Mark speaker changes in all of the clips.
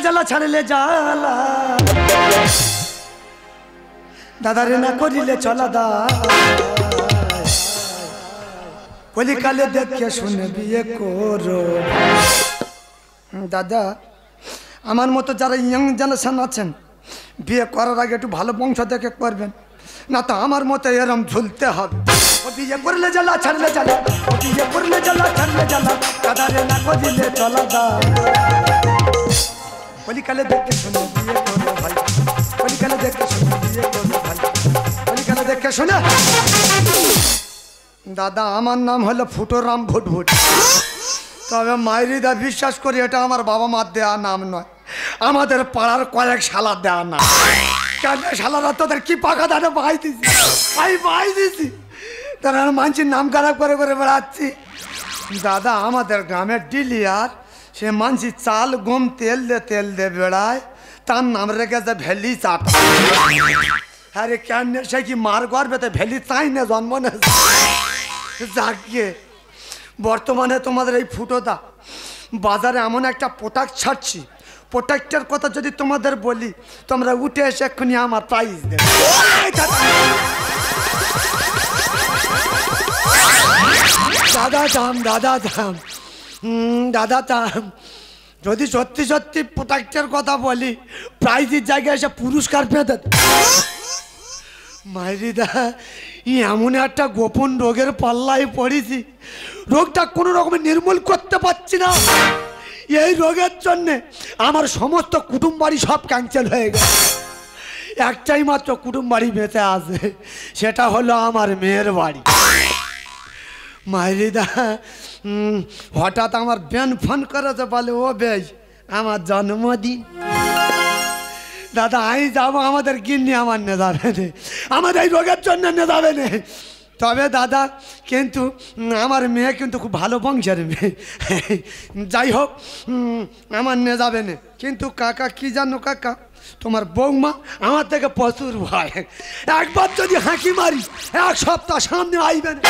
Speaker 1: জ্বালা ছাড়লে জ্বালা দাদারে না করিলে চলা দা কলিকালে দেখে শুনে বিয়ে করো। দাদা আমার মতো যারা ইয়াং জেনারেশন আছেন বিয়ে করার আগে একটু ভালো বংশ দেখে করবেন, না তো আমার মতো এরম ঝুলতে হবে। ও বিয়ে করলে জ্বালা ছাড়লে জ্বালা, ও বিয়ে করলে জ্বালা ছাড়লে জ্বালা দাদারে না করিলে চলা দা কলিকালে দেখে শুনে বিয়ে করো ভাই, কলিকালে দেখে শুনে বিয়ে করো ভাই, কলিকালে দেখে শুনে। দাদা আমার নাম হলো ফুটোরাম ভুটভুট, তবে মাইরিদা বিশ্বাস করি এটা আমার বাবা মার দেওয়া নাম নয়, আমাদের পাড়ার কয়েক শালা দেওয়া নাম। কেন শালারা তোদের কি পাকা দাঁড়ে বাই দিছি, আমি বাই দিছি তারা মানছির নাম খারাপ করে করে বেড়াচ্ছি। দাদা আমাদের গ্রামের ডিলিয়ার সে মানছি চাল গম তেল দে বেড়ায়, তার নাম রেখেছে ভ্যালি চাট। আরে কেন সে কি মার গর্বেতে ভ্যালি চাই না জন্ম নেছে। যাকে বর্তমানে তোমাদের এই ফুটোদা বাজারে এমন একটা প্রোডাক্ট ছাড়ছি, প্রোডাক্টের কথা যদি তোমাদের বলি তোমরা উঠে এসে এক্ষুনি আমার প্রাইজ দেবে। দাদা দাম দাদা দাম দাদা দাম যদি সত্যি সত্যি প্রোডাক্টের কথা বলি প্রাইজের জায়গায় এসে পুরস্কার পেতে। মাইরিদা এমন একটা গোপন রোগের পাল্লায় পড়েছি, রোগটা কোনো রকমে নির্মূল করতে পারছি না। এই রোগের জন্যে আমার সমস্ত কুটুম বাড়ি সব ক্যান্সেল হয়ে গেছে, একটাই মাত্র কুটুম বাড়ি বেঁচে আছে, সেটা হলো আমার মেয়ের বাড়ি। মাইরিদা হঠাৎ আমার ব্যান ফোন করেছে, বলে ও বেশ আমার জন্মদিন, দাদা আমি যাবো, আমাদের গিন্নি আমার নে যাবে না, আমার এই রোগের জন্য নে যাবে না। তবে দাদা কিন্তু আমার মেয়ে কিন্তু খুব ভালো বংশের মেয়ে, যাই হোক আমার নে যাবে না। কিন্তু কাকা কি জানো কাকা, তোমার বৌমা আমার থেকে প্রচুর ভয়, একবার যদি হাঁকি মারি এক সপ্তাহ সামনে আইবে না।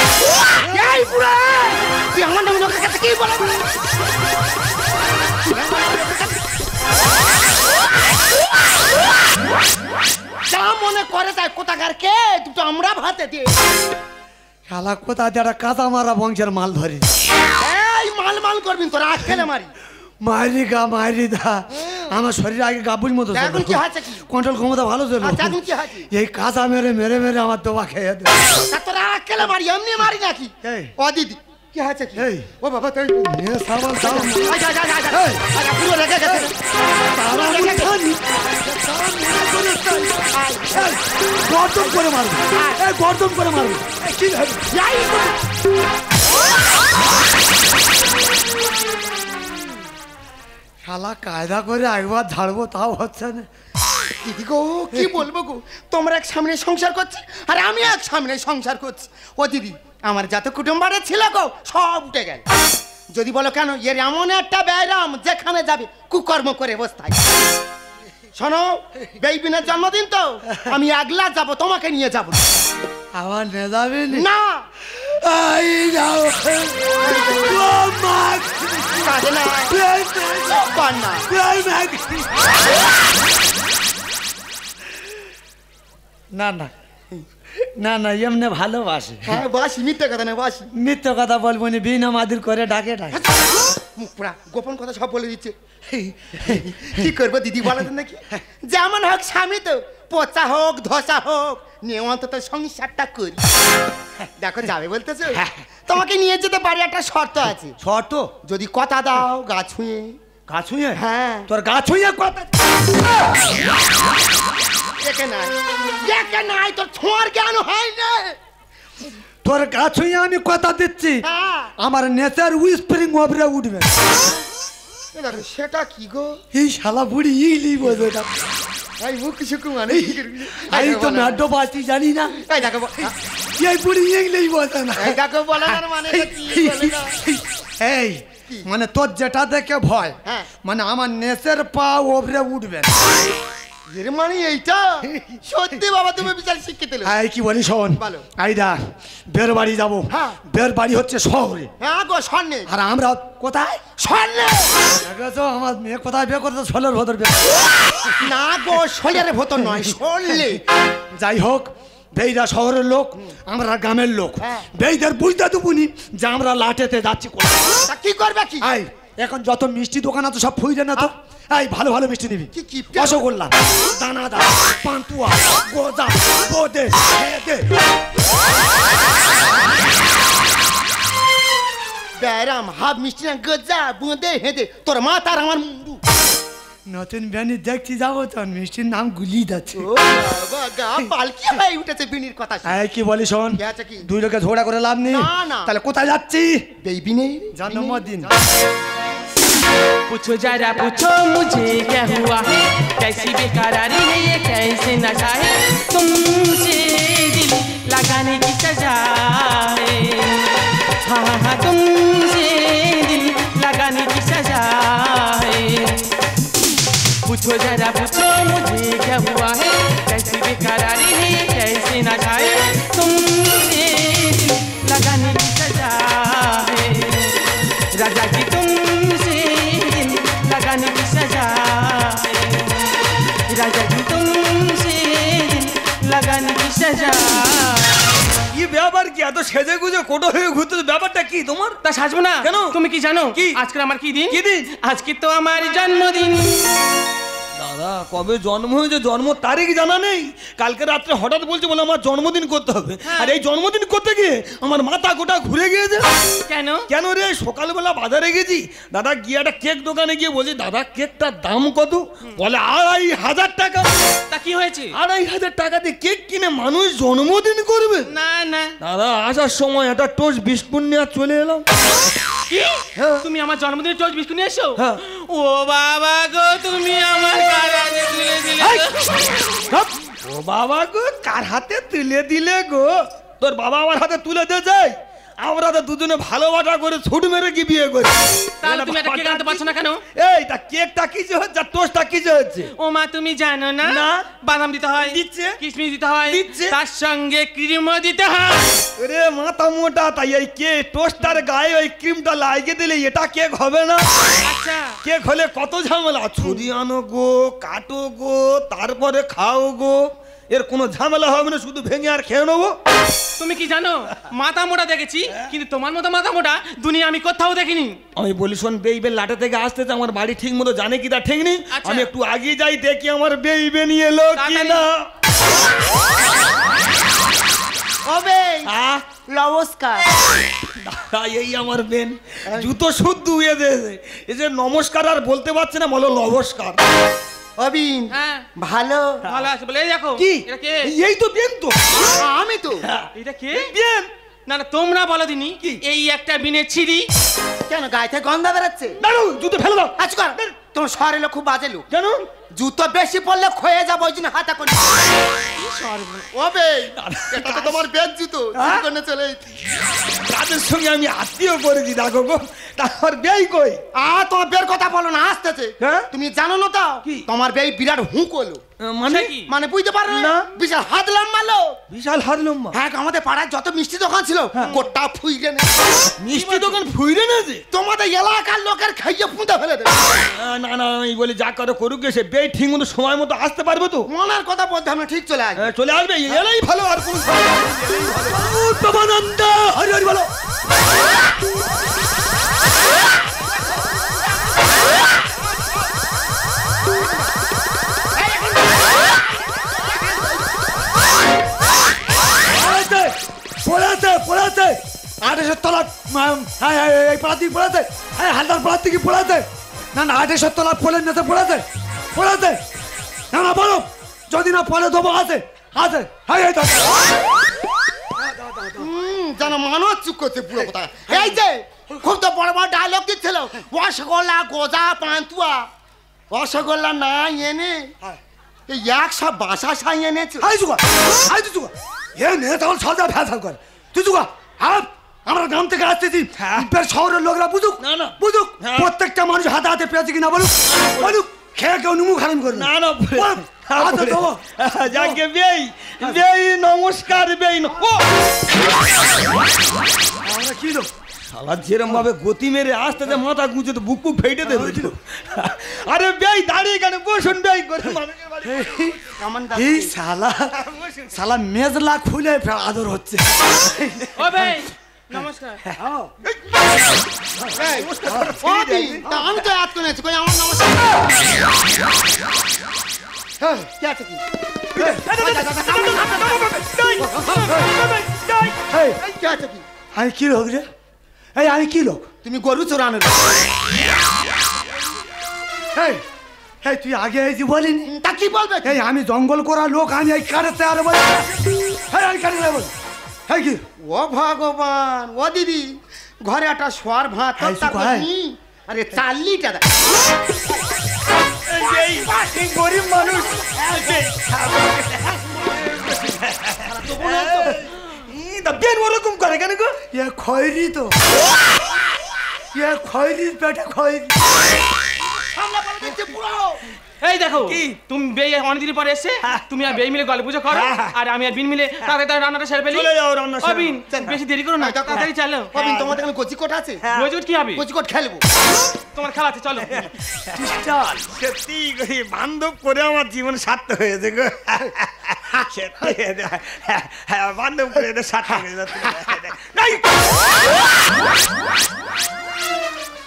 Speaker 2: যা মনে করে তাই কোথাকার কে দুটো আমরা ভাতে দিয়ে
Speaker 1: শালা কোথা যারা কাঁচা মারা বংশের মাল ধরে
Speaker 2: এই মাল করবি তোরা আজকেলে মারি
Speaker 1: মারি গা মারি দা আমার শরীর আগে গাবুর মতো কন্ট্রোল ক্ষমতা ভালো ছিল, এই কাঁচা মেরে মেরে মেরে আমার দোবা খেয়ে দেয়।
Speaker 2: তোরা আজকেলে মারি এমনি মারি নাকি? ও দিদি কি হয়েছে কি? ও বাবা তুই
Speaker 1: সাবান সাবান
Speaker 2: পুরো রেখে গেছে
Speaker 1: গর্দম করে মারবো, গর্দম করে মারবো। শালা কায়দা করে একবার ঝাড়বো তাও হচ্ছে না।
Speaker 2: দিদি গো কি বলবো গো, তোমরা এক সামনে সংসার করছি আর আমি এক সামনে সংসার করছি। ও দিদি আমার যত কুটুম্বারে ছিল গো সব উঠে গেল। যদি বলো কেন, এর এমন একটা ব্যায়াম যেখানে যাবে কুকর্ম করে বসে থাকে। শোনো বেবিনের জন্মদিন তো আমি একলা যাব, তোমাকে নিয়ে যাব
Speaker 1: আমার নে যাবে
Speaker 2: না।
Speaker 1: আই যাও না না না না এমনি ভালোবাসে।
Speaker 2: হ্যাঁ বাসি, মিথ্যে কথা না বাসি,
Speaker 1: মিথ্যে কথা বলবো না, বিনা মাদির করে ডাকে ডাকে
Speaker 2: মুখ পুরা গোপন কথা সব বলে দিচ্ছে। কি করবো দিদি বলো তো নাকি, যেমন হোক স্বামী তো পচা হোক ধসা হোক নিয়ে অন্তত সংসারটা করি। দেখো যাবে বলতেছো, তোমাকে নিয়ে যেতে পারি, একটা শর্ত আছে।
Speaker 1: শর্ত?
Speaker 2: যদি কথা দাও গা ছুঁয়ে।
Speaker 1: গা ছুঁয়ে?
Speaker 2: হ্যাঁ
Speaker 1: তোর গা ছুঁয়ে কথা
Speaker 2: দেখে নাই তোর ছোঁয়ার জ্ঞান হয় না।
Speaker 1: তোর গা ছুঁয়ে আমি কথা দিচ্ছি আমার নেচার উইসপ্রিং ওভারে উঠবে।
Speaker 2: সেটা কি গো?
Speaker 1: এই শালা বুড়ি ইংলি বোঝে না,
Speaker 2: এই মুখ শুকু মানে
Speaker 1: এই তো নাড্য বাসি জানি না,
Speaker 2: এই দেখো
Speaker 1: এই বুড়ি ইংলি বোঝে না,
Speaker 2: এই দেখো বলার মানে কি বলে না।
Speaker 1: এই মানে তোর যেটা দেখে ভয়, মানে আমার নেচের পা ওভরে উঠবে।
Speaker 2: এর মানে এইটা সত্যি বাবা তুমি বিশাল শিক্ষিত লোক।
Speaker 1: এই কি বলি শোন,
Speaker 2: বলো।
Speaker 1: আইদা বের বাড়ি যাবো।
Speaker 2: হ্যাঁ।
Speaker 1: বের বাড়ি হচ্ছে শহরে,
Speaker 2: হ্যাঁ গো স্বর্ণে
Speaker 1: আর আমরা কোথায়?
Speaker 2: স্বর্ণে
Speaker 1: দেখেছো আমার মেয়ে কোথায় বিয়ে করতে? ষোলোর ভদর বিয়ে।
Speaker 2: না গো শোলের ভেতর নয় শোলে।
Speaker 1: যাই হোক, বেইরা শহরের লোক, আমরা গ্রামের লোক।
Speaker 2: হ্যাঁ।
Speaker 1: বেইদের বুঝতে দুপুনি যে আমরা লাটেতে যাচ্ছি কোথায়।
Speaker 2: তা কি করবে কি?
Speaker 1: আই এখন যত মিষ্টি দোকান আছে সব ফুইরে না তো। এই ভালো ভালো মিষ্টি নিবি।
Speaker 2: কি কি?
Speaker 1: রসগোল্লা, দানাদার, পান্তুয়া, গোজা, বোদে, হেদে।
Speaker 2: ব্যারাম হাফ মিষ্টি না গজা বুঁদে হেঁদে তোর মা তার আমার মুন্ডু।
Speaker 1: নতুন ব্যানি দেখছি যাবো তো, মিষ্টির নাম গুলি যাচ্ছে।
Speaker 2: ও বাবা গা পালকি হয়ে উঠেছে বিনির কথা শুনে।
Speaker 1: এই কি বলি শোন,
Speaker 2: কি আছে কি?
Speaker 1: দুই লোকে ঝগড়া করে লাভ নেই।
Speaker 2: না, না।
Speaker 1: তাহলে কোথায় যাচ্ছি?
Speaker 2: বেবি নেই
Speaker 1: জন্মদিন।
Speaker 3: पूछो जरा पूछो मुझे क्या हुआ है, कैसी बेकरारी है ये, कैसे नशा है, तुमसे दिल लगाने की सजा है। हाँ हाँ हाँ तुमसे दिल लगाने की सजा है। पूछो जरा पूछो मुझे क्या हुआ है, कैसी बेकरारी है ये, कैसे नशा है, तुमसे दिल लगाने की सजा है। राजा जी तुमसे दिल लगाने की सजा है, राजा जी तुमसे दिल लगाने की सजा।
Speaker 4: কি ব্যাপার? কি এত সেজে গুজে কোটো হয়ে ঘুরতে? ব্যাপারটা কি তোমার?
Speaker 3: তা সাজবো না
Speaker 4: কেন?
Speaker 3: তুমি কি জানো
Speaker 4: কি?
Speaker 3: আজকে আমার কি দিন?
Speaker 4: কি দিন?
Speaker 3: আজকে তো আমার জন্মদিন।
Speaker 4: দাদা কবে জন্ম হয়েছে জন্ম তারিখ জানা নেই, কালকে রাত্রে হঠাৎ বলছে বলে আমার জন্মদিন করতে হবে। আর এই জন্মদিন করতে গিয়ে আমার মাথা গোটা ঘুরে গিয়েছে।
Speaker 3: কেন?
Speaker 4: কেন রে? সকালবেলা বাজারে গেছি, দাদা গিয়ে একটা কেক দোকানে গিয়ে বলছি দাদা কেকটার দাম কত? বলে 2,500 টাকা।
Speaker 3: তা কি হয়েছে?
Speaker 4: 2,500 টাকা দিয়ে কেক কিনে মানুষ জন্মদিন করবে?
Speaker 3: না না।
Speaker 4: দাদা আসার সময় একটা টোস্ট বিস্কুট নিয়ে চলে এলাম।
Speaker 3: কি? তুমি আমার জন্মদিনের টোস্ট বিস্কুট নিয়ে এসো?
Speaker 4: হ্যাঁ।
Speaker 3: ও বাবা গো, তুমি আমার কারাতে তুলে দিলে
Speaker 4: এই!
Speaker 3: গো।
Speaker 4: ও বাবা গো, কার হাতে তুলে দিলে গো? তোর বাবা আমার হাতে তুলে দিয়েছে? আমরা তো দুজনে ভালোবাসা করে ছুট মেরে কি বিয়ে করি।
Speaker 3: তাহলে তুমি একটা কেক আনতে পারছো না কেন?
Speaker 4: এই তা কেকটা কি যে হচ্ছে, আর টোস্টটা কি যে হচ্ছে?
Speaker 3: ও মা তুমি জানো না?
Speaker 4: না।
Speaker 3: বাদাম দিতে হয়,
Speaker 4: দিচ্ছে।
Speaker 3: কিশমিশ দিতে হয়,
Speaker 4: দিচ্ছে।
Speaker 3: তার সঙ্গে ক্রিমও দিতে হয়।
Speaker 4: রে মাথা মোটা, তাই এই কেক টোস্টার গায়ে ওই ক্রিমটা লাগিয়ে দিলে এটা কেক হবে না।
Speaker 3: আচ্ছা
Speaker 4: কেক হলে কত ঝামেলা, ছুরি আনো গো, কাটো গো, তারপরে খাও গো। এর কোনো ঝামেলা হবে না, শুধু ভেঙে আর খেয়ে নেবো।
Speaker 3: তুমি কি জানো মাথা মোটা দেখেছি, কিন্তু তোমার মতো মাথা মোটা দুনিয়া আমি কোথাও দেখিনি।
Speaker 4: আমি বলি শোন, বেইবে লাটে থেকে আসতেছে, আমার বাড়ি ঠিক মতো জানে কি তা ঠিক নেই।
Speaker 3: আচ্ছা।
Speaker 4: আমি একটু আগিয়ে যাই, দেখি আমার বেইবে নিয়ে এলো কি
Speaker 3: তাড়াতাড়ি।
Speaker 4: না।
Speaker 2: ওবে
Speaker 4: আহ,
Speaker 2: নমস্কার।
Speaker 4: দাদা, এই আমার বেন জুতো শুদ্ধ উয়ে দিয়েছে। এই যে নমস্কার আর বলতে পারছে না, বলো নমস্কার।
Speaker 2: অবিন
Speaker 3: হ্যাঁ
Speaker 2: ভালো।
Speaker 3: ভালো আছে বলে এই দেখো
Speaker 4: কি?
Speaker 3: এটা কে?
Speaker 4: এই তো বেন তো।
Speaker 2: আমি তো
Speaker 3: এটা কে?
Speaker 4: বেন
Speaker 3: না না তোমরা বলো দিনি
Speaker 4: কি?
Speaker 3: এই একটা বিনের ছিরি।
Speaker 2: কেন গায়ে থেকে গন্ধ বেরোচ্ছে?
Speaker 4: দাঁড়ো, জুতো ফেলে দাও।
Speaker 2: আচ্ছা কর, তোমার শহরের লোক খুব বাজে লোক।
Speaker 4: কেন?
Speaker 2: জুতো বেশি পড়লে ক্ষয়ে যাবো, ওই জন্য হাতা করি। ওবে এটা তো তোমার বেদ জুতো,
Speaker 4: হ্যাঁ?
Speaker 2: জীবনে চলে এসেছি।
Speaker 4: তাদের সঙ্গে আমি আত্মীয় করেছি, দেখো গো। তারপর বেই কই?
Speaker 2: তোমার বের কথা বলো না, আসতেছে।
Speaker 4: হ্যাঁ?
Speaker 2: তুমি জানো না তো
Speaker 4: কি?
Speaker 2: তোমার বেই বিরাট হুঁক হলো।
Speaker 4: মানে
Speaker 3: কি?
Speaker 2: মানে বুঝতে পারো
Speaker 4: না।
Speaker 2: না, বিশাল হাত লম্বালো।
Speaker 4: বিশাল হাত লম্বা।
Speaker 2: হ্যাঁ, আমাদের পাড়ায় যত মিষ্টি দোকান ছিল গোটা ফুইরে নে।
Speaker 4: মিষ্টি দোকান ফুইরে নেছে?
Speaker 2: তোমাদের এলাকার লোকের খাইয়ে পুঁতে ফেলে দেবে।
Speaker 4: না না, আমি বলি যা করে করুক গে, সে বেই ঠিক মতো সময় মতো আসতে পারবে তো?
Speaker 2: মনের কথা বলতে আমরা ঠিক চলে আসবে।
Speaker 4: চলে আসবে, এলাই ভালো। আর কোন উত্তমানন্দ হরি হরি বলো। পড়াতে পড়াতে
Speaker 1: 28 তলা এই পাড়া থেকে পড়াতে, হালদার পাড়া থেকে পড়াতে। না না 28 তলা পড়ে নিতে পড়াতে পড়াতে। না না বলো, যদি না পড়ে দেবো হাতে হাতে।
Speaker 2: যেন মানুষ চুপ করছে পুরো কথা। এই যে খুব তো বড় বড় ডায়লগ দিচ্ছিল, রসগোল্লা গোজা পান্তুয়া। রসগোল্লা না এনে এই এক সব বাসা সাই এনেছে।
Speaker 1: হাই জুগা হাই জুগা এ নে তখন সজা ফেসাল করে তুই জুগা। হ্যাঁ আমরা গ্রাম থেকে আসতেছি, শহরের লোকরা বুঝুক।
Speaker 4: না, না।
Speaker 1: বুঝুক,
Speaker 4: হ্যাঁ।
Speaker 1: প্রত্যেকটা মানুষ হাতে হাতে পেয়েছে কিনা বলুক বলুক। খেয়ে কেউ নুমু খারাপ করবে
Speaker 4: না না
Speaker 1: আচ্ছা, দেবো।
Speaker 4: যাকে বেই বেই নমস্কার বেই ও
Speaker 1: আমরা কি লোক
Speaker 4: শালা যেরম ভাবে গতি মেরে আসতে যে মাথা গুঁজে তো বুক বুক ফেটে দেবে তো। আরে বেই দাঁড়িয়ে কেন বসুন বেই করে মানুষের বাড়ি
Speaker 2: কেমন
Speaker 1: এই শালা শালা মেজলা খুলে আদর হচ্ছে
Speaker 3: ও ভাই নমস্কার।
Speaker 2: আমি তো याद করেছি কই আমার নমস্কার হ্যাঁ কি আছে কি
Speaker 1: এই,
Speaker 2: কি আছে কি
Speaker 1: আমি কি লোক রে এই আমি কি লোক
Speaker 2: তুমি গরু চোরানোর
Speaker 1: এই এই তুই আগে এই যে বলিনি
Speaker 2: তা কি বলবে
Speaker 1: এই আমি জঙ্গল করা লোক আমি এই কাটাতে আর বলি এই আমি কাটে বল এই কি
Speaker 2: ও ভগবান ও দিদি ঘরে একটা শোয়ার ভাত
Speaker 1: এই
Speaker 2: তারপর
Speaker 1: ভাই।
Speaker 2: নি আরে 4 লিটার
Speaker 4: এই গরিব মানুষ বেন ওরকম করে কেন গো
Speaker 1: এ খয়রি তো এ খয়রির পেটে খয়রি
Speaker 3: এই দেখো তুমি বেই অনেকদিন পরে এসে তুমি আর বেই মিলে গল্প পুজো করো আর আমি আর বিন মিলে তাড়াতাড়ি রান্নাটা সেরে ফেলি।
Speaker 4: চলে যাও রান্না সেরে।
Speaker 3: ও বিন বেশি দেরি করো না তাড়াতাড়ি চলো।
Speaker 2: কবিন তোমাদের এখানে কচিকট আছে
Speaker 3: রোজ কি হবে
Speaker 2: কচিকট খেলবো
Speaker 3: তোমার খেলা আছে চলো।
Speaker 4: সত্যি গো বান্ধব করে আমার জীবন সার্থক হয়েছে গো সত্যি বান্ধব করে সার্থক হয়ে যাচ্ছে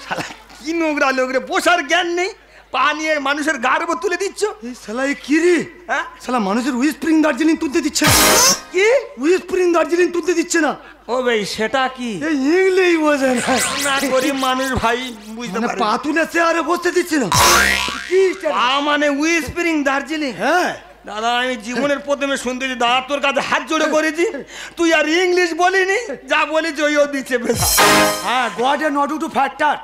Speaker 4: শালা কি নোংরা লোক রে বসার জ্ঞান নেই পা নিয়ে মানুষের গার উপর তুলে দিচ্ছ
Speaker 1: এই শালা এ কি রে
Speaker 4: হ্যাঁ
Speaker 1: শালা মানুষের উইস্প্রিং দার্জিলিং তুলতে দিচ্ছে না
Speaker 4: কি
Speaker 1: উইস্প্রিং দার্জিলিং তুলতে দিচ্ছে না
Speaker 4: ও ভাই সেটা কি
Speaker 1: এই ইংলিশ বোঝে না
Speaker 4: না গরিব মানুষ ভাই বুঝতে
Speaker 1: মানে
Speaker 4: পারে
Speaker 1: পা তুলে চেয়ারে বসতে দিচ্ছে না কি
Speaker 4: পা মানে উইস্প্রিং দার্জিলিং
Speaker 1: হ্যাঁ
Speaker 4: দাদা আমি জীবনের প্রথমে শুনতে যে দাদা তোর কাছে হাত জোড়ে করেছি তুই আর ইংলিশ বলিনি যা বলেছি ওইও দিচ্ছে বেশা
Speaker 1: হ্যাঁ গড এ নট টু ফ্যাক্টাট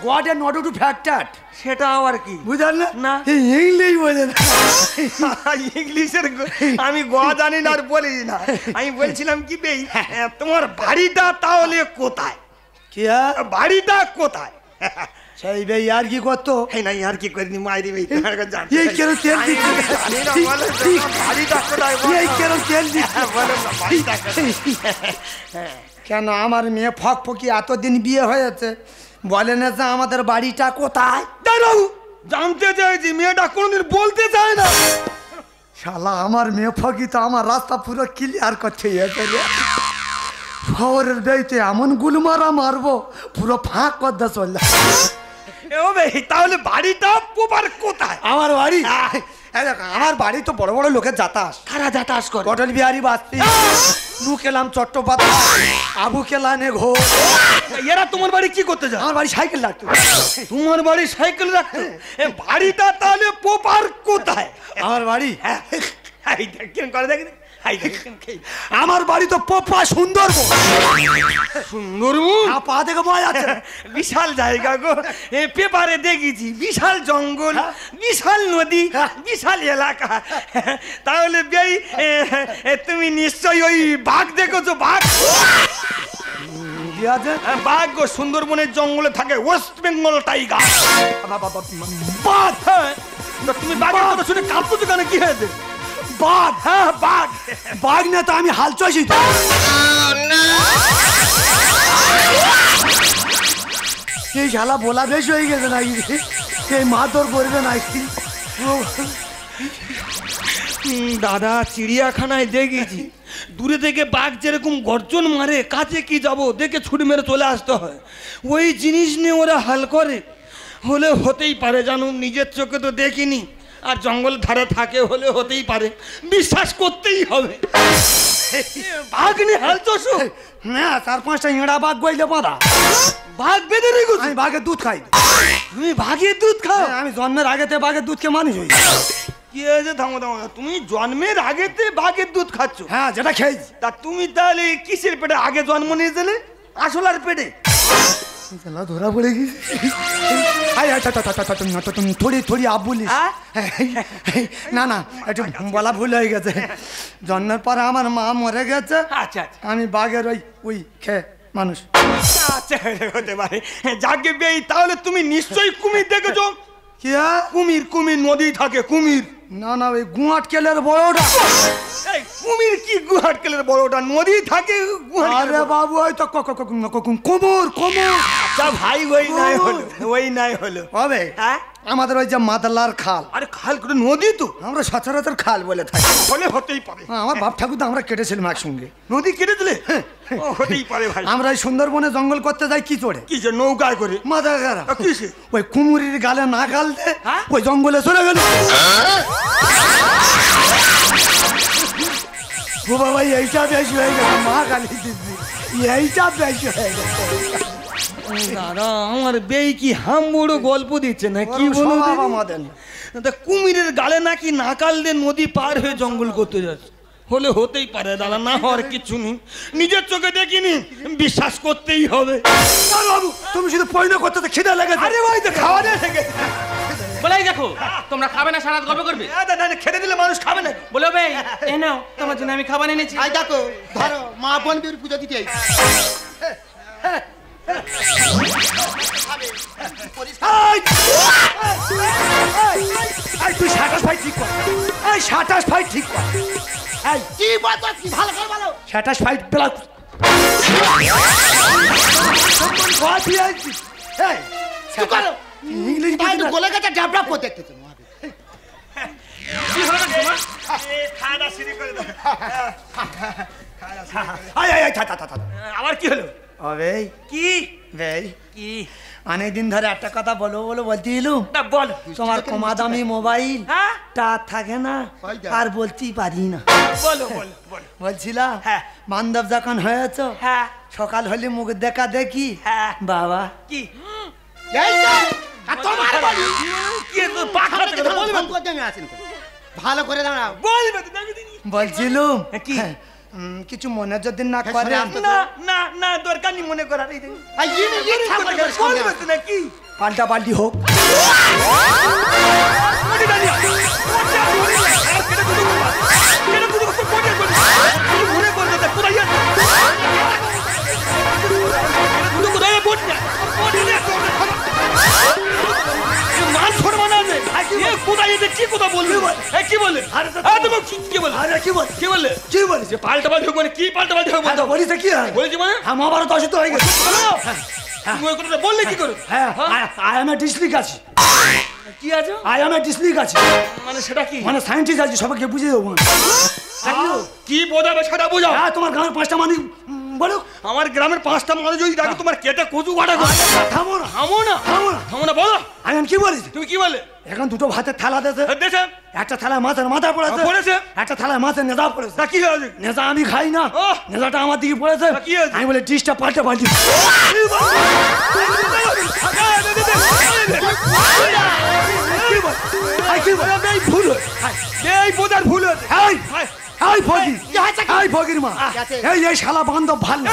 Speaker 1: গড এ নট টু ফ্যাক্টাট
Speaker 4: সেটা আবার কি
Speaker 1: বুঝলেন না
Speaker 4: না।
Speaker 1: এই ইংলিশ বোঝে না
Speaker 4: ইংলিশের আমি গ জানি না আর বলি না আমি বলছিলাম কি বেই তোমার বাড়িটা তাহলে কোথায়
Speaker 1: কি হ্যাঁ
Speaker 4: বাড়িটা কোথায়
Speaker 1: সেই বে আর কি করতো
Speaker 4: এই না আর কি করিনি মাইরি বেই
Speaker 1: এই কেন তেল দিচ্ছে
Speaker 4: বাড়িটা কোথায়
Speaker 1: এই কেন তেল দিচ্ছে
Speaker 4: বলো না, বাড়িটা কোথায়?
Speaker 1: কেন আমার মেয়ে ফকফকি এতদিন বিয়ে হয়েছে বলে না যে আমাদের বাড়িটা কোথায়
Speaker 4: দাঁড়াও জানতে চাইছি মেয়েটা কোনোদিন বলতে চায় না
Speaker 1: শালা আমার মেয়ে ফকি তো আমার রাস্তা পুরো ক্লিয়ার করছে শহরের বেইতে এমন গুলমারা মারবো পুরো ফাঁক করতে চললে
Speaker 4: ও ভাই তাহলে বাড়িটা পোবার কোথায়
Speaker 1: আমার বাড়ি এই দেখ, আমার বাড়ি তো বড় বড় লোকের যাতাস
Speaker 4: কারা যাতাস করে
Speaker 1: অটল বিহারী বাজপেয়ী নু কেলাম চট্টোপাধ্যায় আবু কেলানে ঘোষ
Speaker 4: এরা তোমার বাড়ি কি করতে যায়
Speaker 1: আমার বাড়ি সাইকেল রাখতো
Speaker 4: তোমার বাড়ি সাইকেল রাখতো এ বাড়িটা তাহলে পোপার কোথায়
Speaker 1: আমার বাড়ি
Speaker 4: হ্যাঁ এই দেখেন করে দেখেন এই দেখেন
Speaker 1: আমার বাড়ি তো পোপা সুন্দরবন
Speaker 4: সুন্দরবন
Speaker 1: পা থেকে বলা যাচ্ছে না।
Speaker 4: বিশাল জায়গা গো এ পেপারে দেখেছি বিশাল জঙ্গল বিশাল নদী বিশাল এলাকা তাহলে বেই তুমি নিশ্চয়ই ওই বাঘ দেখেছো বাঘ
Speaker 1: কি আছে
Speaker 4: বাঘ গো সুন্দরবনের জঙ্গলে থাকে ওয়েস্ট বেঙ্গল টাইগার
Speaker 1: বাঘ
Speaker 4: তা তুমি বাঘের কথা শুনে কাঁপছো কেন কি হয়েছে
Speaker 1: বাঘ
Speaker 4: হ্যাঁ বাঘ
Speaker 1: বাঘ না তো আমি হাল চয়েছি এই শালা বলা বেশি হয়ে গেছে নাকি এই মাথর করবে নাকি
Speaker 4: দাদা চিড়িয়াখানায় দেখেছি দূরে থেকে বাঘ যেরকম গর্জন মারে কাছে কি যাব দেখে ছুটি মেরে চলে আসতে হয় ওই জিনিস নিয়ে ওরা হাল করে হলে হতেই পারে জানো নিজের চোখে তো দেখিনি আর জঙ্গল ধারে থাকে হলে হতেই পারে বিশ্বাস করতেই হবে বাঘ নিয়ে হাল চষো
Speaker 1: না 4-5টা ইঁড়া বাঘ বইলে বাঁধা
Speaker 4: বাঘ বেঁধে রেখেছো
Speaker 1: আমি বাঘের দুধ খাই
Speaker 4: তুমি বাঘের দুধ খাও
Speaker 1: আমি জন্মের আগেতে বাঘের দুধকে মানুষ হই
Speaker 4: কি হয়েছে থামো থামো তুমি জন্মের আগেতে বাঘের দুধ খাচ্ছ
Speaker 1: হ্যাঁ যেটা খেয়েছি
Speaker 4: তা তুমি তাহলে কিসের পেটে আগে জন্ম নিয়েছিলে আসলার পেটে
Speaker 1: শালা ধরা পড়ে গেছি থোড়ি থোড়ি আপ বলিস না না একটু বলা ভুল হয়ে গেছে জন্মের পরে আমার মা মরে গেছে
Speaker 4: আচ্ছা
Speaker 1: আমি বাঘের ওই খেয়ে মানুষ
Speaker 4: আচ্ছা হতে পারে যাকে বেই তাহলে তুমি নিশ্চয়ই কুমির দেখেছো
Speaker 1: কি হ্যাঁ?
Speaker 4: কুমির কুমির নদী থাকে কুমির।
Speaker 1: না না ওই গুয়াট কেলের বড়টা।
Speaker 4: এই কুমির কি গুহাটকেলের বড়টা নদী থাকে
Speaker 1: আরে বাবু ওই তো কোমর কোমর
Speaker 4: তা ভাই ওই নাই হলো ওই নাই হলো
Speaker 1: হবে।
Speaker 4: হ্যাঁ
Speaker 1: আমাদের ওই যে মাতালার খাল,
Speaker 4: আরে খাল করে নদী তো
Speaker 1: আমরা সচরাচর খাল বলে থাকি।
Speaker 4: হলে হতেই পারে।
Speaker 1: আমার বাপ ঠাকুর তো আমরা কেটেছিলাম একসঙ্গে।
Speaker 4: নদী কেটে দিলে ও হতেই পারে ভাই।
Speaker 1: আমরা এই সুন্দরবনে জঙ্গল করতে যাই কি চড়ে,
Speaker 4: কি যে নৌকায় করে
Speaker 1: মাথা খারাপ।
Speaker 4: কিসে?
Speaker 1: ওই কুমুরির গালে না গাল দে
Speaker 4: হ্যাঁ?
Speaker 1: ওই জঙ্গলে চলে গেল। ও বাবা এইটা বেশি হয়ে গেল, মা গালি দিচ্ছি, এইটা বেশি হয়ে গেছে।
Speaker 4: দাদা আমার বেই কি হাম বড় গল্প দিচ্ছে না কি বলো
Speaker 1: বাবা আমাদের
Speaker 4: তা কুমিরের গালে নাকি নাকাল দিয়ে নদী পার হয়ে জঙ্গল করতে যাচ্ছে। হলে হতেই পারে দাদা, না হওয়ার কিছু নেই। নিজের চোখে দেখিনি, বিশ্বাস করতেই হবে।
Speaker 1: বাবু তুমি শুধু পয়না করতে তো খিদে লেগেছে।
Speaker 4: আরে ভাই তো খাওয়া দিয়ে থেকে
Speaker 3: বলেই দেখো তোমরা খাবে না, সারা গল্প করবে।
Speaker 4: খেতে দিলে মানুষ খাবে না।
Speaker 3: বলে ভাই এ নাও তোমার জন্য আমি খাবার এনেছি।
Speaker 2: আই দেখো ধরো মা বোন বীর পুজো দিতে আইছি।
Speaker 1: তুই 27 ভাই ঠিক কর, এই 27 ভাই ঠিক কর, এই
Speaker 2: কি বলতো কি ভালো করে বলো।
Speaker 1: 27 ভাই ব্লক কথা আইছি। এই
Speaker 2: কি করো
Speaker 1: ইংলিশ
Speaker 2: তাই তো গলে গেছে ড্যাবড্যাব করে দেখতেছো।
Speaker 3: কি হলো তোমার?
Speaker 4: খাওয়া শুরু করে দাও।
Speaker 1: আয় আয় থা থা থা।
Speaker 4: আবার কি হলো?
Speaker 1: ও ভাই
Speaker 4: কি
Speaker 1: ভাই
Speaker 4: কি
Speaker 1: অনেক দিন ধরে একটা কথা বলো বলো বলতে এলুম।
Speaker 4: তা বল।
Speaker 1: তোমার কমা দামি মোবাইল
Speaker 4: হ্যাঁ
Speaker 1: টা থাকে না, আর বলতেই পারি না।
Speaker 4: বলো বলো বলো।
Speaker 1: বলছিলাম
Speaker 4: হ্যাঁ।
Speaker 1: বান্ধব যখন হয়েছ
Speaker 4: হ্যাঁ
Speaker 1: সকাল হলে মুখ দেখা দেখি
Speaker 4: হ্যাঁ।
Speaker 1: বাবা
Speaker 4: কি
Speaker 2: এই যে আর তোমার বলি
Speaker 4: কি তো পাখা থেকে বলবে
Speaker 2: ফোন করতে আমি আসেন। ভালো করে দাঁড়াও।
Speaker 4: বলবে তো দেখি দিনি।
Speaker 1: বলছিলুম
Speaker 4: কি?
Speaker 1: কিছু মনে যদি না
Speaker 2: হ্যাঁ,
Speaker 1: করে
Speaker 2: সরে আসতে
Speaker 4: না না না দরকার নেই মনে করার। এই দেখি
Speaker 2: আর ইনি ইচ্ছা করে সামনে
Speaker 4: বলবে
Speaker 2: আসো।
Speaker 4: তো নাকি
Speaker 1: পাল্টা পাল্টি হোক।
Speaker 4: পাল্টা পাল্টি মানে কি পাল্টা পাল্টি হবে
Speaker 1: বলিস কি হয়?
Speaker 4: বলেছি মানে
Speaker 1: আমার আবার দশিত হয়ে গেছে।
Speaker 4: বললে কি করে
Speaker 1: হ্যাঁ আই এম এ ডিসলিক আছি।
Speaker 4: কি আছে
Speaker 1: আই এম এ ডিসলিক আছি
Speaker 4: মানে সেটা কি
Speaker 1: মানে সায়েন্টিস্ট আছে, সবাইকে বুঝিয়ে দেবো।
Speaker 4: কি বোঝাবে সেটা বোঝাও।
Speaker 1: হ্যাঁ তোমার গ্রামের 5টা মানুষ বলো।
Speaker 4: আমার গ্রামের 5টা মানুষ যদি দেখো তোমার কেটে কচু কাটা
Speaker 1: থামো না
Speaker 4: থামো না
Speaker 1: থামো না।
Speaker 4: থামো না বলো
Speaker 1: আমি কি বলিস?
Speaker 4: তুমি কি বলে
Speaker 1: এখন দুটো ভাতের থালা দিয়েছে,
Speaker 4: দেশে
Speaker 1: একটা থালায় মাছের মাথা পড়েছে,
Speaker 4: পড়েছে।
Speaker 1: একটা থালায় মাছের নেজা পড়েছে।
Speaker 4: তা কি হয়েছে
Speaker 1: নেজা আমি খাই না,
Speaker 4: ওহ!
Speaker 1: নেজাটা আমার দিকে পড়েছে।
Speaker 4: তা কি হয়েছে?
Speaker 1: আমি বলে ডিশটা পাল্টে পাল্টি। ভুল
Speaker 4: এই বোঝার ভুল হয়েছে
Speaker 1: এই ফকির, এই ফকির মা,
Speaker 2: আছে?
Speaker 1: এই এই শালা বান্ধব ভাল না।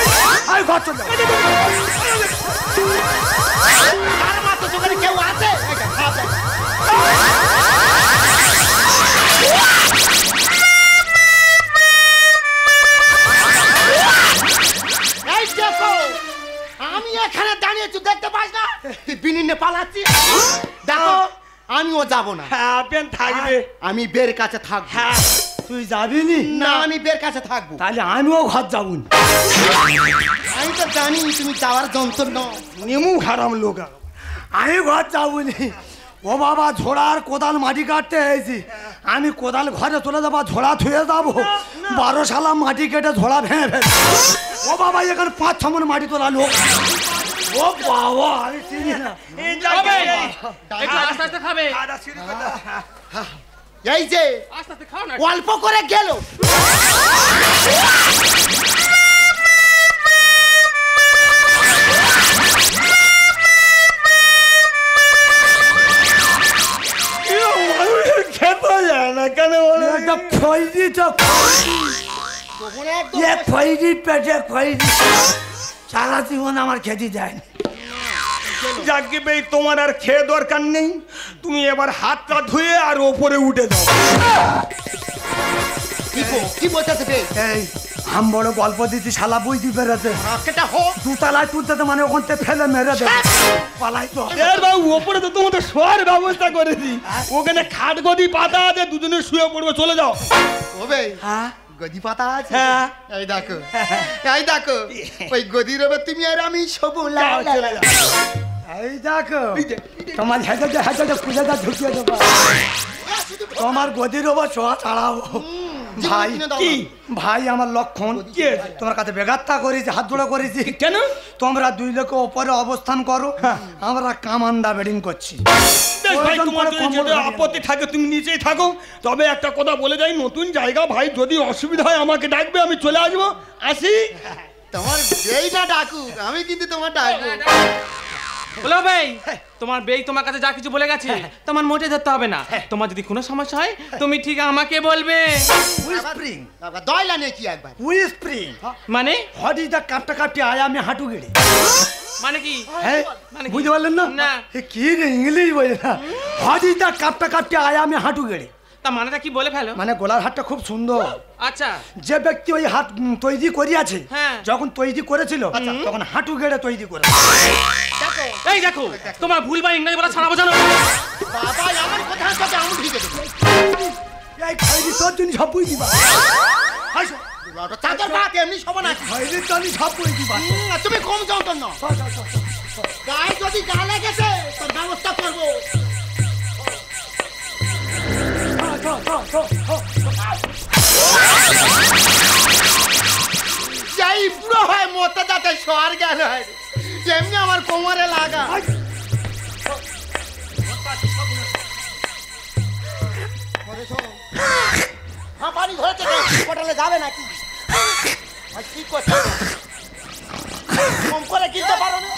Speaker 1: এই ঘর চলে যাও।
Speaker 2: তার মা তো দোকানে কেউ আছে? এই দেখো আমি এখানে দাঁড়িয়ে তুই দেখতে পাস না তুই বিনিনে পালাচ্ছিস। দেখো আমিও যাব না,
Speaker 4: হ্যাঁ পেন থাকবে
Speaker 2: আমি বের কাছে থাকবো।
Speaker 4: হ্যাঁ
Speaker 1: তুই যাবি নি?
Speaker 2: না আমি বের কাছে থাকবো।
Speaker 1: তাহলে আমিও ঘর যাবো না।
Speaker 2: আমি তো জানি তুমি যাওয়ার যন্ত্র নও।
Speaker 4: নেমু খারাম লোক
Speaker 1: আমি ঘর যাবো নি। ও বাবা ঝোড়ার কোদাল মাটি কাটতে হয়েছি, আমি কোদাল ঘরে চলে যাবো, ঝোড়া থুয়ে যাবো। 12 শালা মাটি কেটে ঝোড়া ভেঙে ফেলে। ও বাবা এখানে 5-6 মণ মাটি তোলা লোক। ও বাবা আমি চিনি না।
Speaker 3: একটু আস্তে আস্তে খাবে,
Speaker 2: এই যে
Speaker 3: আস্তে আস্তে খাও না।
Speaker 2: অল্প করে গেল
Speaker 4: খেতে যায় না কেন বলে
Speaker 1: একটা খৈরি তো খৈরি পেটে খৈরি সারা জীবন আমার খেতে যায়নি।
Speaker 4: যাকে বেই তোমার আর খেয়ে দরকার নেই, তুমি এবার হাতটা ধুয়ে আর ওপরে উঠে দাও।
Speaker 2: কি বলতেছে বে?
Speaker 1: এই আম বড় গল্প দিচ্ছি শালা বুঝতে পেরেছে
Speaker 2: কেটা হো
Speaker 1: দুতলায় তুলতে তো মানে ওখান থেকে ফেলে মেরে দেবে পালাই তো
Speaker 4: এর বাবু ওপরে তো তোমাদের শোয়ার ব্যবস্থা করেছি, ওখানে খাট গদি পাতা আছে, দুজনে শুয়ে পড়বে, চলে যাও।
Speaker 2: ওবে
Speaker 1: হ্যাঁ
Speaker 2: গদি পাতা আছে
Speaker 4: হ্যাঁ।
Speaker 2: এই দেখো এই দেখো ওই গদির ওপর তুমি আর আমি শোবো
Speaker 4: যাও, চলে যাও।
Speaker 1: এই দেখো তোমার হেঁটে হেঁটে খুঁজে যা ঢুকিয়ে দেবো তোমার গদির ওপর ছোঁয়া ছাড়াও ভাই
Speaker 2: কি?
Speaker 1: ভাই আমার লক্ষণ
Speaker 4: কে?
Speaker 1: তোমার কাছে বেগাত্তা করেছি, হাত জোড়া করেছি।
Speaker 4: কেন?
Speaker 1: তোমরা দুই লোক ওপরে অবস্থান করো, আমরা কামান্দা বেডিং করছি।
Speaker 4: বেশ ভাই,
Speaker 1: প্রয়োজন
Speaker 4: তোমার
Speaker 1: পড়ে
Speaker 4: যদি
Speaker 1: কম্বল
Speaker 4: যেটা
Speaker 1: ভাঙিয়ে
Speaker 4: আপত্তি থাকে তুমি নিচেই থাকো। তবে একটা কথা বলে যাই, নতুন জায়গা ভাই, যদি অসুবিধা হয় আমাকে ডাকবে, আমি চলে আসবো। আসি।
Speaker 2: তোমার বেই না ডাকুক, আমি কিন্তু তোমার ডাকবো।
Speaker 3: বলো ভাই, তোমার বেই তোমার কাছে যা কিছু বলে গেছে তোমার মোটে ধরতে হবে না। তোমার যদি কোনো সমস্যা হয় তুমি ঠিক আমাকে বলবে।
Speaker 1: হুইস্প্রিং
Speaker 2: বাবা দয়লা নেই কি একবার
Speaker 1: হুইস্প্রিং
Speaker 3: মানে
Speaker 1: হোয়াট ইজ দ্য কাপটা কাপটি আয় আমি হাঁটু গেড়ে
Speaker 3: মানে কি?
Speaker 1: হ্যাঁ
Speaker 3: মানে কি?
Speaker 1: বুঝতে পারলেন না?
Speaker 3: না।
Speaker 1: এ কি রে ইংলিশ বলে না? হোয়াট ইজ দ্য কাপটা কাপটি আয় আমি হাঁটু গেড়ে,
Speaker 3: তা মানেটা কি বলে ফেলো।
Speaker 1: মানে গলার হাতটা খুব সুন্দর।
Speaker 3: আচ্ছা
Speaker 1: যে ব্যক্তি ওই হাত তৈরি করিয়াছে,
Speaker 3: হ্যাঁ।
Speaker 1: যখন তৈরি করেছিল তখন হাঁটু গেড়ে তৈরি করে।
Speaker 3: এই দেখো তোমার ভুল বা ইংরেজি বলা ছাড়া বোঝানো।
Speaker 2: বাবা আমার কথা সাথে আমি ঠিক আছে
Speaker 1: এই খৈরি তোর জন্য সব বুঝ দিবা,
Speaker 2: চাদর ভাত এমনি সব না
Speaker 1: খৈরির জন্য সব বুঝ দিবা।
Speaker 2: তুমি কম যাও তো না গায়ে যদি গা লেগেছে তোর ব্যবস্থা করবো যাই পুরো হয় মতো যাতে শোয়ার গেল হয় যেমনি আমার কোমরে লাগা পানি ধরেছে হোটেলে যাবে নাকি কি করছে কম করে কিনতে পারো না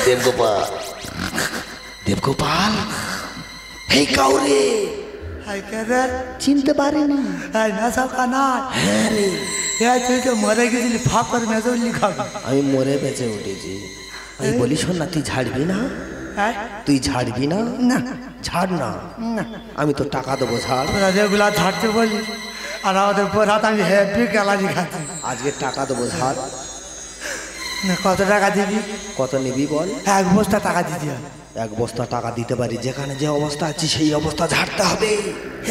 Speaker 5: দেবগোপাল, দেবগোপাল, এই কাউরে
Speaker 1: হাই কেরে
Speaker 5: চিনতে পারিনি?
Speaker 1: হাই নেশা কানা
Speaker 5: হ্যাঁ রে,
Speaker 1: এই তুই তো মরে গেছিলি ফাঁক করে মেজর লিখাবি।
Speaker 5: আমি মরে বেঁচে উঠেছি। আমি বলি শোন না, তুই ঝাড়বি না?
Speaker 1: হ্যাঁ
Speaker 5: তুই ঝাড়বি না?
Speaker 1: না
Speaker 5: ঝাড় না, আমি তো টাকা দেবো, ঝাড়।
Speaker 1: তোরা যেগুলা ঝাড়তে বলি আর আমাদের পর আমি হ্যাপি ক্যালারি খাচ্ছি।
Speaker 5: আজকে টাকা দেবো, ঝাড়।
Speaker 1: না কত টাকা দিবি?
Speaker 5: কত নিবি বল?
Speaker 1: এক বস্তা টাকা দিতে হবে।
Speaker 5: এক বস্তা টাকা দিতে পারি, যেখানে যে অবস্থা আছে সেই অবস্থা ঝাড়তে হবে।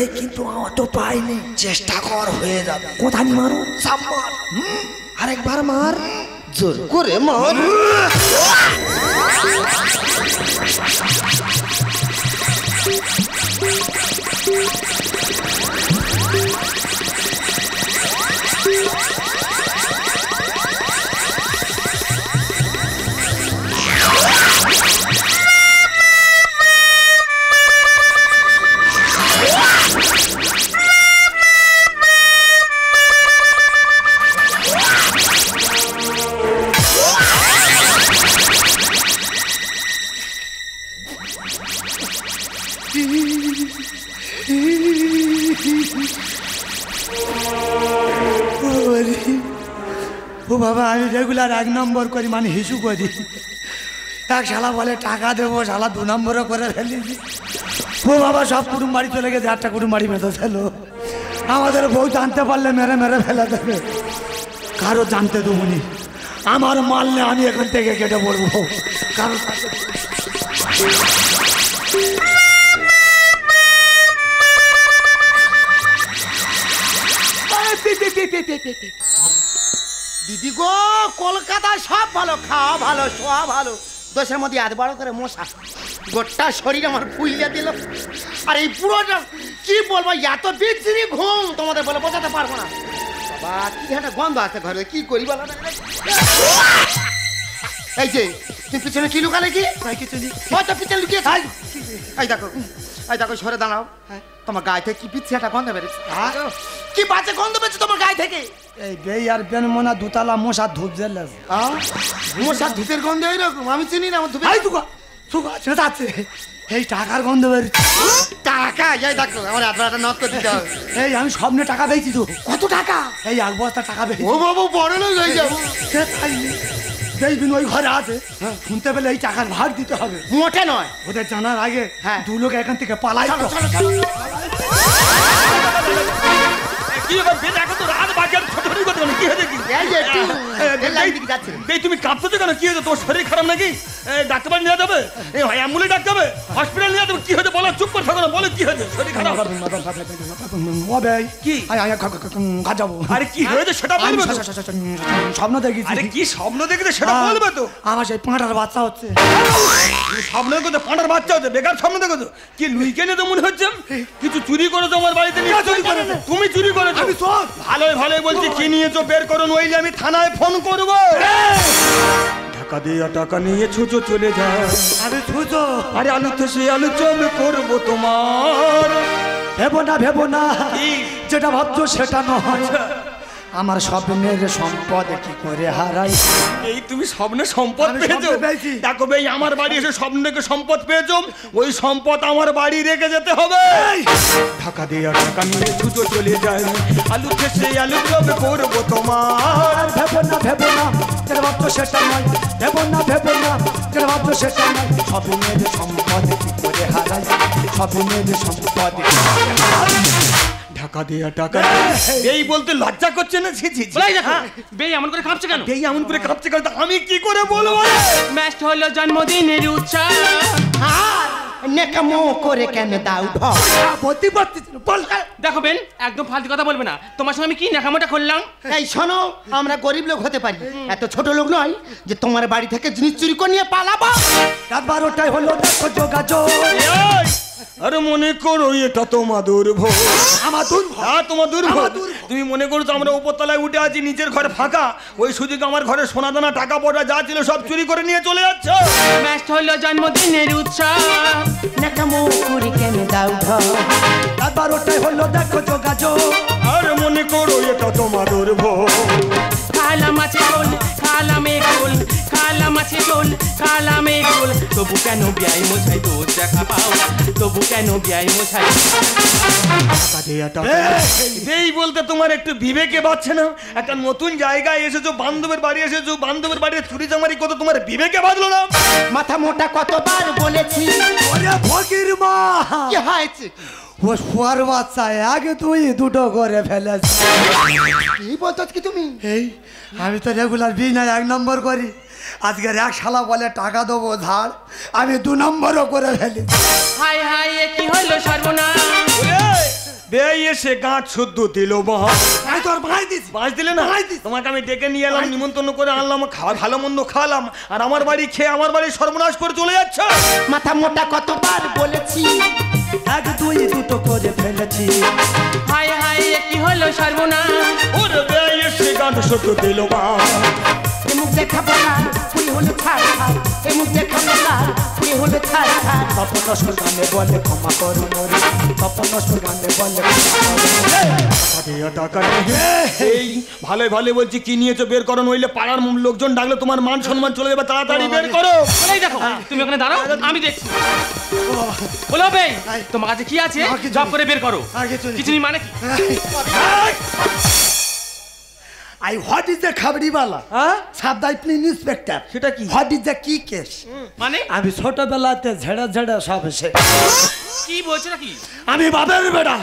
Speaker 1: এই কিন্তু আমার তো পাইনি।
Speaker 5: চেষ্টা কর, হয়ে যাবে।
Speaker 1: কোথায় মারো?
Speaker 5: চাপ মার, আরেকবার মার, জোর করে মার।
Speaker 1: ও বাবা, আমি রেগুলার 1 নম্বর করি, মানে হিসু করি। এক শালা বলে টাকা দেবো, শালা 2 নম্বরও করে ফেলেছি। ও বাবা, সব কুটুম বাড়ি চলে গেছে, 8টা কুটুম বাড়ি বেঁধে ফেলো। আমাদের বউ জানতে পারলে মেরে মেরে ফেলে দেবে। কারো জানতে দেবনি, আমার মারলে আমি এখান থেকে কেটে পড়বো। কারো
Speaker 2: দিদি গো, কলকাতায় সব ভালো, খাওয়া ভালো, শোয়া ভালো, দোষের মধ্যে এত বড় করে মশা, গোটা শরীর আমার ফুলিয়ে দিল। আর এই পুরোটা কি বলবো, এত বিচ্ছিরি ঘুম তোমাদের বলে বোঝাতে পারবো না। বাবা কি একটা গন্ধ আছে ঘরে, কি করি বলো না? এই যে তুমি পিছনে কি লুকালে কি? হয়তো পিছনে লুকিয়ে খাই। এই দেখো, এই দেখো, সরে দাঁড়াও। তোমার গায়ে থেকে কি পিছিয়ে একটা গন্ধ বেরোচ্ছে, কি বাজে গন্ধ বেরোচ্ছে তোমার গায়ে থেকে।
Speaker 1: এই বেই আর বেনমোনা দুতলা মশা ধূপ জ্বলে আছে।
Speaker 2: মশার ধূপের গন্ধ এইরকম, আমি চিনি না আমার ধূপের।
Speaker 1: এই দুকা সুকা সেটা আছে, এই টাকার গন্ধ বেরোচ্ছে।
Speaker 2: টাকা, এই দেখো আমার আপনারা নক করে দিতে হবে।
Speaker 1: এই আমি স্বপ্নে টাকা পেয়েছি তো।
Speaker 2: কত টাকা?
Speaker 1: এই 1 বস্তা টাকা পেয়েছি।
Speaker 2: ও বাবু, বড় লোক হয়ে যাবো।
Speaker 1: সে তাই যেই ওই ঘরে আছে, শুনতে পেলে এই টাকার ভাগ দিতে হবে।
Speaker 2: মোটে নয়,
Speaker 1: ওদের জানার আগে
Speaker 2: হ্যাঁ।
Speaker 1: 2 লোক এখান থেকে পালাই।
Speaker 2: চলো চলো চলো।
Speaker 4: কি ব্যাপার, বেশ এখন তো রাত বাকি, আর ছোট ছোট কথা বলে কি হয়েছে কি?
Speaker 2: একটু এই লাইন দিকে যাচ্ছে
Speaker 4: এই তুমি কাঁপছো কেন? কি হয়েছে? তোমার শরীর খারাপ নাকি? ডাক্তার বাড়ি নিয়ে যাবে? অ্যাম্বুলেন্স ডাকতে হবে? হসপিটাল নিয়ে যাবে? কি হয়েছে বলো, চুপ করে থাকো না, বলো কি হয়েছে? শরীর খারাপ কি?
Speaker 1: ঘর যাবো।
Speaker 4: আরে কি হয়েছে সেটা বলবে তো?
Speaker 1: স্বপ্ন দেখেছি।
Speaker 4: আরে কি স্বপ্ন দেখেছে সেটা বলবে তো?
Speaker 1: আমার সেই পাঁটার বাচ্চা হচ্ছে।
Speaker 4: তুমি স্বপ্ন দেখো পাঁটার বাচ্চা হচ্ছে, বেকার স্বপ্ন দেখো তো? কি লুইকে নিয়ে তো মনে হচ্ছে কিছু চুরি করেছো আমার বাড়িতে নিয়ে? তুমি চুরি করেছো? ভালোই ভালোই বলছি, কি নিয়েছো বের করো, নইলে আমি থানায় ফোন করবো। টাকা দিয়ে টাকা নিয়ে ছুঁচো চলে যায়।
Speaker 1: আমি ছুঁচো।
Speaker 4: আরে আলু তো সে আলু চল করবো তোমার।
Speaker 1: ভেবো না যেটা ভাবছো সেটা নয়। আমার স্বপ্নের সম্পদ কি করে হারাই।
Speaker 4: এই তুমি স্বপ্নে সম্পদ পেয়েছো? দেখো ভাই, আমার বাড়ি এসে স্বপ্ন দেখে সম্পদ পেয়েছো, ওই সম্পদ আমার বাড়ি রেখে যেতে হবে। টাকা দিয়ে টাকা নিয়ে ছুটো চলে যায়, আলু খেসে আলু চপ করবো তোমার।
Speaker 1: ভেবো না যেটা ভাবছো সেটা নয়। ভেবো না যেটা ভাবছো সেটা নয়। স্বপ্নের সম্পদ কি করে হারাই। স্বপ্নের সম্পদ কি করে হারাই।
Speaker 4: টাকা দিয়ে টাকা এই বলতে লজ্জা করছে না? ছি ছি ছি।
Speaker 3: বেই এমন করে কাঁপছে কেন?
Speaker 4: এই এমন করে কাঁপছে কেন? আমি কি করে বলবো?
Speaker 3: ম্যাচ হলো জন্মদিনের উৎসব,
Speaker 2: আর নেকামো করে কেন দাও ঢক?
Speaker 1: বলতে পারছিস বল।
Speaker 3: দেখো বেন, একদম ফালতু কথা বলবে না। তোমার সঙ্গে আমি কি নাকামোটা করলাম?
Speaker 2: এই শোনো, আমরা গরিব লোক হতে পারি, এত ছোট লোক নয় যে তোমার বাড়ি থেকে জিনিস চুরি করে নিয়ে পালাবো।
Speaker 1: রাত 12টায় হলো দেখো যোগাযোগ।
Speaker 4: আরে মনে করো এটা তোমার দুর্ভোগ।
Speaker 1: আমার দুর্ভোগ।
Speaker 4: হ্যাঁ তোমার দুর্ভোগ। তুমি মনে করো তো আমরা উপরতলায় উঠে আছি, নিচের ঘরে ফাঁকা, ওই সুযোগ আমার ঘরে সোনা দানা টাকা পয়সা যা ছিল সব চুরি করে নিয়ে চলে যাচ্ছে।
Speaker 3: ম্যাচ হলো জন্মদিনের উৎসব,
Speaker 2: নেকামো করে কেন দাও ঢক?
Speaker 1: রাত 12টায় হলো দেখো যোগাযোগ।
Speaker 4: আরে মনে করো এটা তোমার দুর্ভোগ।
Speaker 3: কালা মাছে গোল, কালা মেঘ গোল, কালা মাছে গোল, কালা মেঘ গোল। তবু কেন বিয়াই মশাই দোষ দেখা পাও? তবু কেন বিয়াই মশাই?
Speaker 4: এই বলতে তোমার একটু বিবেকে বাঁচছে না? একটা নতুন জায়গায় এসেছো, বান্ধবের বাড়ি এসেছো, বান্ধবের বাড়ি চুরি চামারি কত তোমার বিবেকে বাঁধলো না?
Speaker 2: মাথা মোটা কতবার বলেছি।
Speaker 1: ওরে ফকির মা,
Speaker 2: কি হয়েছে?
Speaker 1: ও শুয়ার বাচ্চা আগে তুই দুটো করে ফেলেছ।
Speaker 2: কি বলতো কি তুমি?
Speaker 1: এই আমি তো রেগুলার বিনায় 1 নম্বর করি, আজকের এক শালা বলে টাকা দেবো ধার, আমি 2 নম্বরও করে ফেলি।
Speaker 3: হাই হাই, এ কি হলো সর্বনাশ?
Speaker 4: বেই এসে গাঁট শুদ্ধ দিল মহা।
Speaker 1: আমি তোর ভাই দিছি।
Speaker 4: বাঁচ দিলে না? তোমাকে আমি ডেকে নিয়ে এলাম, নিমন্ত্রণ করে আনলাম, ভালো মন্দ খাওয়ালাম, আর আমার বাড়ি খেয়ে আমার বাড়ি সর্বনাশ করে চলে যাচ্ছে।
Speaker 2: মাথা মোটা কতবার বলেছি।
Speaker 1: 1 2 দুটো করে ফেলেছি।
Speaker 3: হাই হাই, এ কি হলো সর্বনাশ?
Speaker 4: ওরে বেই এসে গাঁট শুদ্ধ দিল মহা।
Speaker 2: এ মুখ দেখাবো না, পুরি হলো ছাড় ছাড়। এ মুখ দেখাবো না, পুরি হলো ছাড় ছাড়।
Speaker 1: তপন নষ্ট গানে বলে ক্ষমা করো মরে। তপন নষ্ট গানে বলে ক্ষমা করো মরে।
Speaker 4: টাকা এই ভালোই ভালো বলছি, কি নিয়েছো বের করো, নইলে পাড়ার লোকজন ডাকলে তোমার মান সম্মান চলে যাবে, তাড়াতাড়ি বের করো।
Speaker 3: এই দেখো, তুমি ওখানে দাঁড়াও, আমি দেখছি। বলো বেই, তোমার কাছে কি আছে? জব করে বের করো। কিছু নেই মানে কি?
Speaker 1: I what is the খাবড়িওয়ালা? সাব দায়িত্ব ইন্সপেক্টর।
Speaker 4: সেটা কি?
Speaker 1: What is the কি কেস?
Speaker 3: মানে
Speaker 1: আমি ছোটবেলাতে ঝেড়ে ঝেড়ে সব শেষ।
Speaker 3: কি বলছো নাকি?
Speaker 1: আমি বাবার বেটা,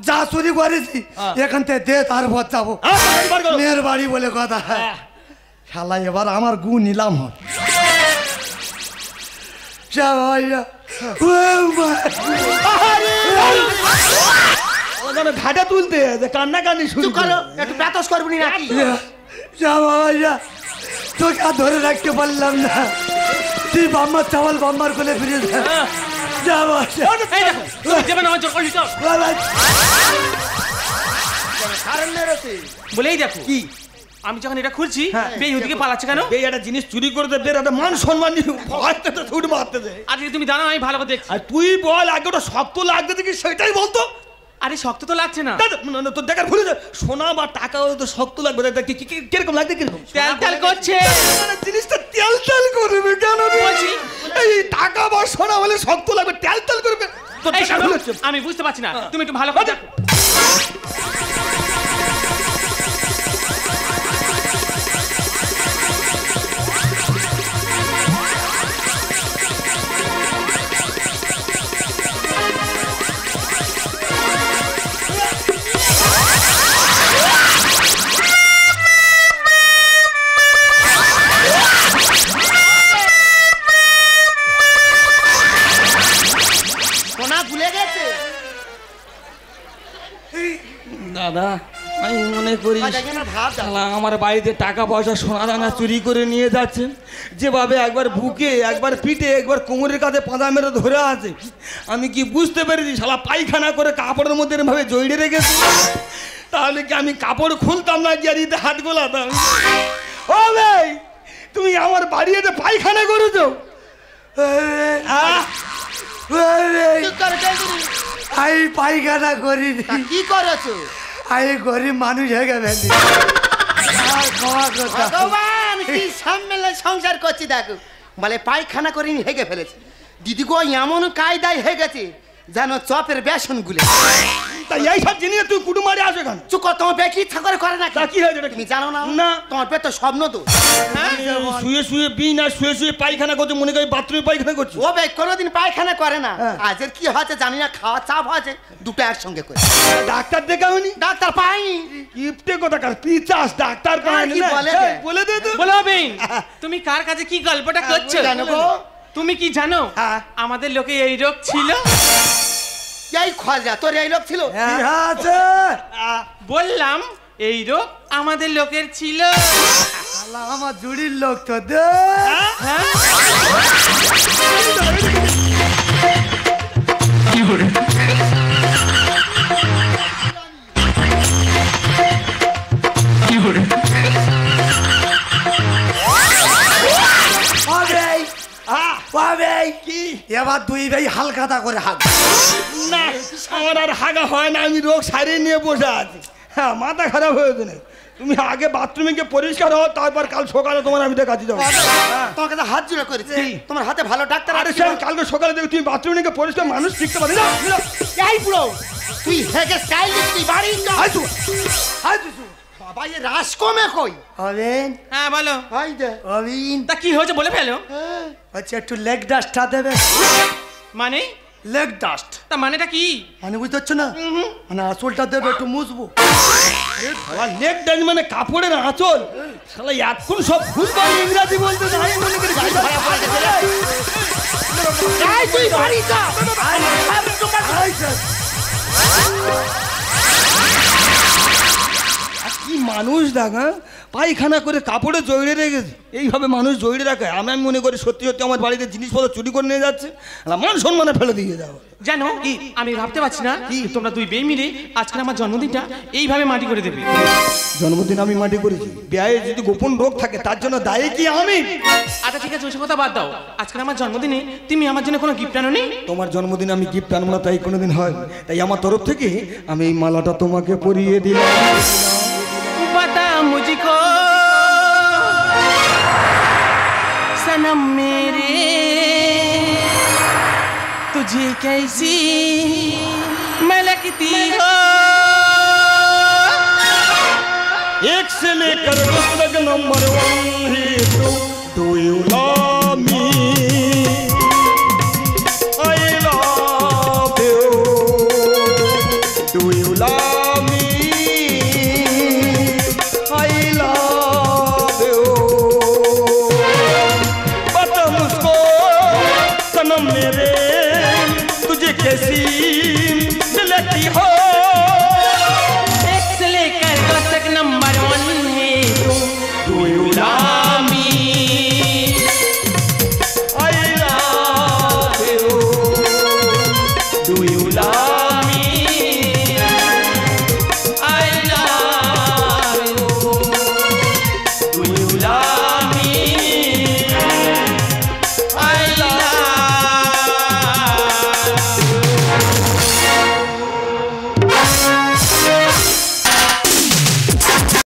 Speaker 1: যা চুরি করেছি এখান থেকে দে, তারপর যাবো মেয়ের বাড়ি বলে কথা। শালা এবার আমার গু নিলাম হয়।
Speaker 4: ঘাটা তুলতে কান্না কান্নি শুরু করো।
Speaker 2: একটু প্যাতস করবি নাকি?
Speaker 1: তোকে আর ধরে রাখতে পারলাম না, তুই বাম্মার চাওয়াল বাম্মার কোলে ফিরে যা।
Speaker 3: এই দেখো, তুমি যাবে না আমার জোর করছি তো। বলেই দেখো কি, আমি যখন এটা খুলছি বেই ওদিকে পালাচ্ছে কেন?
Speaker 4: এই একটা জিনিস চুরি করে দে, একটা মান সম্মান ভয়তে তো ছুট মারতে দে।
Speaker 3: আজকে তুমি দাঁড়াও, আমি ভালো করে দেখছি।
Speaker 4: আর তুই বল, আগে ওটা শক্ত লাগতে দেখি সেটাই বলতো।
Speaker 3: আরে শক্ত তো লাগছে না।
Speaker 4: তোর দেখার ভুলে যা, সোনা বা টাকা তো শক্ত লাগবে, কিরকম লাগছে? কিরকম
Speaker 3: তেল তেল করছে
Speaker 4: জিনিসটা, তেল তেল করবে কেন? এই টাকা বা সোনা হলে শক্ত লাগবে, তেল তেল করবে।
Speaker 3: আমি বুঝতে পারছি না, তুমি একটু ভালো করে দেখো।
Speaker 4: দাদা আমি মনে করি
Speaker 2: দেখেন আর ভাব দাও।
Speaker 4: শালা আমার বাড়িতে টাকা পয়সা সোনা দানা চুরি করে নিয়ে যাচ্ছে, যেভাবে একবার বুকে একবার পিঠে একবার কোমরের কাছে পাঁদা মেরে ধরে আছে, আমি কি বুঝতে পেরেছি শালা পায়খানা করে কাপড়ের মধ্যে এরভাবে জড়িয়ে রেখেছি। তাহলে কি আমি কাপড় খুলতাম না, গিয়ারিতে হাত গোলাতাম? ও ভাই, তুমি আমার বাড়িতে পায়খানা করেছো?
Speaker 2: কি করেছো?
Speaker 1: আমি পায়খানা করিনি,
Speaker 2: তা কি করেছো?
Speaker 1: আমি গরিব মানুষ হয়ে গেছি।
Speaker 2: ভগবান কি সামনে সংসার করছি দেখো, বলে পায়খানা করিনি হেগে ফেলেছে। দিদি গো এমন কায়দায় হয়ে গেছে যেন চপের বেসন গুলে।
Speaker 4: তাই এইসব জিনিস তুই কুটুমারে আসে কেন?
Speaker 2: চুপ কর, তোমার বেকি ইচ্ছা করে করে না।
Speaker 4: তা কি হয়েছে এটা?
Speaker 2: তুমি জানো না?
Speaker 4: না।
Speaker 2: তোমার পেট তো স্বপ্ন তো।
Speaker 4: শুয়ে শুয়ে বিন আর শুয়ে শুয়ে পায়খানা করছে, মনে করি বাথরুমে পায়খানা করছে।
Speaker 2: ও ভাই কোনোদিন পায়খানা করে না, আজের কি হয়েছে জানি না, খাওয়া চাপ হয়েছে, দুটো একসঙ্গে করে।
Speaker 4: ডাক্তার দেখাওনি?
Speaker 2: ডাক্তার পাইনি।
Speaker 4: কিপটে কোথাকার পিচাস, ডাক্তার পায়নি
Speaker 2: কি
Speaker 4: না?
Speaker 2: বলে?
Speaker 4: এই, বলে দে তো।
Speaker 3: বলো বেন, তুমি কার কাছে কি গল্পটা করছো?
Speaker 2: জানো গো?
Speaker 3: তুমি কি জানো
Speaker 2: হ্যাঁ।
Speaker 3: আমাদের লোকে এই রোগ ছিল?
Speaker 2: এই খোঁজা তোর এই লোক ছিল?
Speaker 1: কি আছে?
Speaker 3: বললাম এই রোগ আমাদের লোকের ছিল।
Speaker 1: শালা আমার জুড়ির লোক তো দে।
Speaker 3: হ্যাঁ?
Speaker 1: কি এবার দুই ভাই হালকাতা করে হাত।
Speaker 4: না, আমার আর হাগা হয় না, আমি রোগ সারিয়ে নিয়ে বসে আছি। হ্যাঁ, মাথা খারাপ হয়েছে না। তুমি আগে বাথরুমে গিয়ে পরিষ্কার হও, তারপর কাল সকালে তোমার আমি কাছে যাবো।
Speaker 2: তোমার কাছে হাত জুড়ে করেছে, তোমার হাতে ভালো ডাক্তার
Speaker 4: আরে
Speaker 2: আছে?
Speaker 4: স্যার, কালকে সকালে দেখো তুমি বাথরুমে গিয়ে পরিষ্কার মানুষ শিখতে পারি না।
Speaker 2: এই বুড়ো, তুই হেগে স্টাইল দিচ্ছি বাড়ি
Speaker 1: আয় তুই, আয় তুই।
Speaker 2: বাবা এ রাস কমে কই?
Speaker 1: অবিন,
Speaker 3: হ্যাঁ বলো।
Speaker 2: ভাই দে
Speaker 1: অবিন,
Speaker 3: তা কি হয়েছে বলে ফেলো।
Speaker 1: আচ্ছা একটু লেগ ডাস্টটা দেবে।
Speaker 3: মানে?
Speaker 1: লেগ ডাস্ট
Speaker 3: তা মানেটা কি?
Speaker 1: মানে বুঝতে পারছো না? মানে আসলটা দেবে একটু মুছবো।
Speaker 4: লেগ ডান মানে কাপড়ের আঁচল। শালা এখন সব ফুলবাল ইংরাজি বলতে নাই মনে করি।
Speaker 2: যাই তুই বাড়ি যা।
Speaker 4: কি মানুষ দেখা, পায়খানা করে কাপড়ে জড়িয়ে রেখেছে। এইভাবে মানুষ জড়িয়ে রাখে। আমি মনে করি সত্যি সত্যি আমার বাড়িতে জিনিসপত্র চুরি করে নিয়ে যাচ্ছে, মান সম্মানে ফেলে দিয়ে যাও।
Speaker 3: জানো কি আমি ভাবতে পারছি না কি তোমরা দুই বেই মিলে আজকে আমার জন্মদিনটা এইভাবে মাটি করে দেবে।
Speaker 4: জন্মদিন আমি মাটি করেছি, বিয়ে যদি গোপন রোগ থাকে তার জন্য দায়ী কি আমি?
Speaker 3: আচ্ছা ঠিক আছে, ওইসব কথা বাদ দাও। আজকে আমার জন্মদিনে তুমি আমার জন্য কোনো গিফট আনোনি?
Speaker 4: তোমার জন্মদিনে আমি গিফট আনবো না তাই কোনোদিন হয়? তাই আমার তরফ থেকে আমি এই মালাটা তোমাকে পরিয়ে দিলাম।
Speaker 3: बता मुझको सनम मेरे तुझे कैसी मलकती हो।
Speaker 4: एक से लेकर 10 तक number 1 he do you love